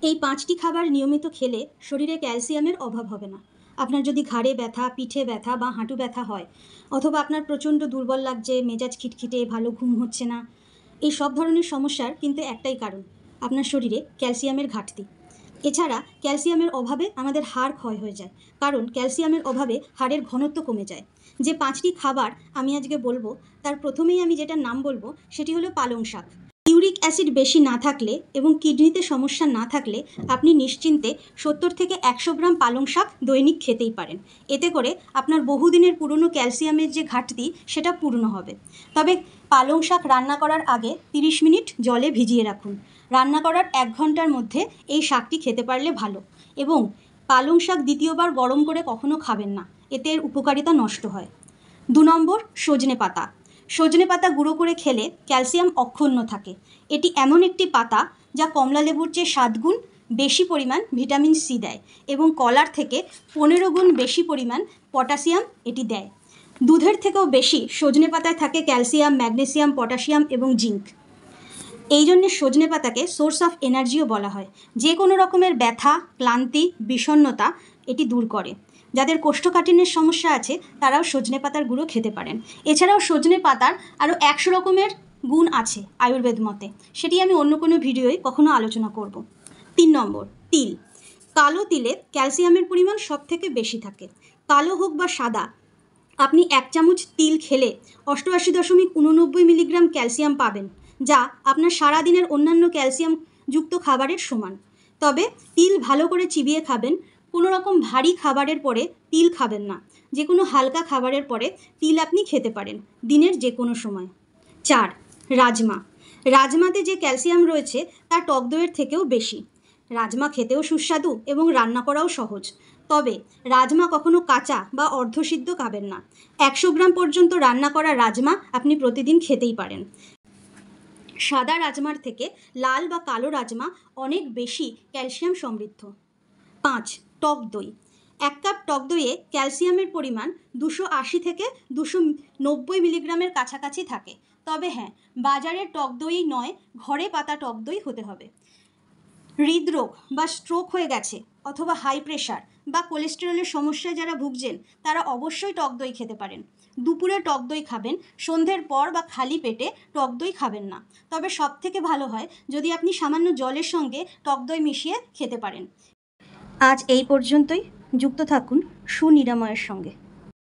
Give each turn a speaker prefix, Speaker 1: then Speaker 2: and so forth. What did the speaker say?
Speaker 1: এই 5টি খাবার নিয়মিত খেলে শরীরে ক্যালসিয়ামের অভাব হবে না। আপনার যদি ঘাড়ে ব্যথা, পিঠে ব্যথা বা হাঁটু ব্যথা হয়, অথবা আপনার প্রচণ্ড দুর্বল লাগছে, মেজাজ খিটখিটে, ভালো ঘুম হচ্ছে না, এই সব ধরনের সমস্যার কিন্তু একটাই কারণ, আপনার শরীরে ক্যালসিয়ামের ঘাটতি। এছাড়া ক্যালসিয়ামের অভাবে আমাদের হাড় ক্ষয় হয়ে যায়, কারণ ক্যালসিয়ামের অভাবে হাড়ের ঘনত্ব কমে যায়। যে 5টি খাবার আমি আজকে বলবো, তার প্রথমেই আমি যেটার নাম বলবো সেটি হলো পালং শাক। ইউরিক অ্যাসিড বেশি না থাকলে এবং কিডনিতে সমস্যা না থাকলে আপনি নিশ্চিন্তে 70 থেকে 100 গ্রাম পালং শাক দৈনিক খেতেই পারেন। এতে করে আপনার বহুদিনের পুরনো ক্যালসিয়ামের যে ঘাটতি সেটা পূর্ণ হবে। তবে পালং শাক রান্না করার আগে 30 মিনিট জলে ভিজিয়ে রাখুন। রান্না করার 1 ঘন্টার মধ্যে এই শাকটি খেতে পারলে ভালো। এবং পালং শাক দ্বিতীয়বার গরম করে কখনো খাবেন না, এতে এর উপকারিতা নষ্ট হয়। 2 নম্বর, সজনে পাতা। সজনে পাতা গুঁড়ো করে খেলে ক্যালসিয়াম অক্ষুণ্ণ থাকে। এটি এমন একটি পাতা যা কমলা লেবুর চেয়ে 7 গুণ বেশি পরিমাণ ভিটামিন সি দেয় এবং কলার থেকে 15 গুণ বেশি পরিমাণ পটাশিয়াম এটি দেয়। দুধের থেকেও বেশি সজনে পাতায় থাকে ক্যালসিয়াম, ম্যাগনেসিয়াম, পটাশিয়াম এবং জিঙ্ক। এই জন্য সজনে পাতাকে সোর্স অফ এনার্জিও বলা হয়। যে কোনো রকমের ব্যথা, ক্লান্তি, বিষণ্ণতা এটি দূর করে। যাদের কোষ্ঠকাঠিন্যের সমস্যা আছে তারাও সজনে পাতার গুঁড়ো খেতে পারেন। এছাড়াও সজনে পাতার আরও 100 রকমের গুণ আছে আয়ুর্বেদ মতে, সেটি আমি অন্য কোনো ভিডিওয় কখনো আলোচনা করব। 3 নম্বর, তিল। কালো তিলে ক্যালসিয়ামের পরিমাণ সবথেকে বেশি থাকে। কালো হোক বা সাদা, আপনি 1 চামচ তিল খেলে 88.89 মিলিগ্রাম ক্যালসিয়াম পাবেন, যা আপনার সারাদিনের অন্যান্য ক্যালসিয়ামযুক্ত খাবারের সমান। তবে তিল ভালো করে চিবিয়ে খাবেন। কোনো রকম ভারী খাবারের পরে তিল খাবেন না। যে কোনো হালকা খাবারের পরে তিল আপনি খেতে পারেন দিনের যে কোনো সময়। 4, রাজমা। রাজমাতে যে ক্যালসিয়াম রয়েছে তা টক দইয়ের থেকেও বেশি। রাজমা খেতেও সুস্বাদু এবং রান্না করাও সহজ। তবে রাজমা কখনো কাঁচা বা অর্ধসিদ্ধ খাবেন না। 100 গ্রাম পর্যন্ত রান্না করা রাজমা আপনি প্রতিদিন খেতেই পারেন। সাদা রাজমার থেকে লাল বা কালো রাজমা অনেক বেশি ক্যালসিয়াম সমৃদ্ধ। 5, টক দই। 1 কাপ টক দইয়ে ক্যালসিয়ামের পরিমাণ 280 থেকে 290 মিলিগ্রামের কাছাকাছি থাকে। তবে হ্যাঁ, বাজারের টক দই নয়, ঘরে পাতা টক দই হতে হবে। হৃদরোগ বা স্ট্রোক হয়ে গেছে অথবা হাই প্রেশার বা কোলেস্টেরলের সমস্যায় যারা ভুগছেন তারা অবশ্যই টক দই খেতে পারেন। দুপুরে টক দই খাবেন, সন্ধ্যের পর বা খালি পেটে টক দই খাবেন না। তবে সবথেকে ভালো হয় যদি আপনি সামান্য জলের সঙ্গে টক দই মিশিয়ে খেতে পারেন। আজ এই পর্যন্তই। যুক্ত থাকুন সুনিরাময়ের সঙ্গে।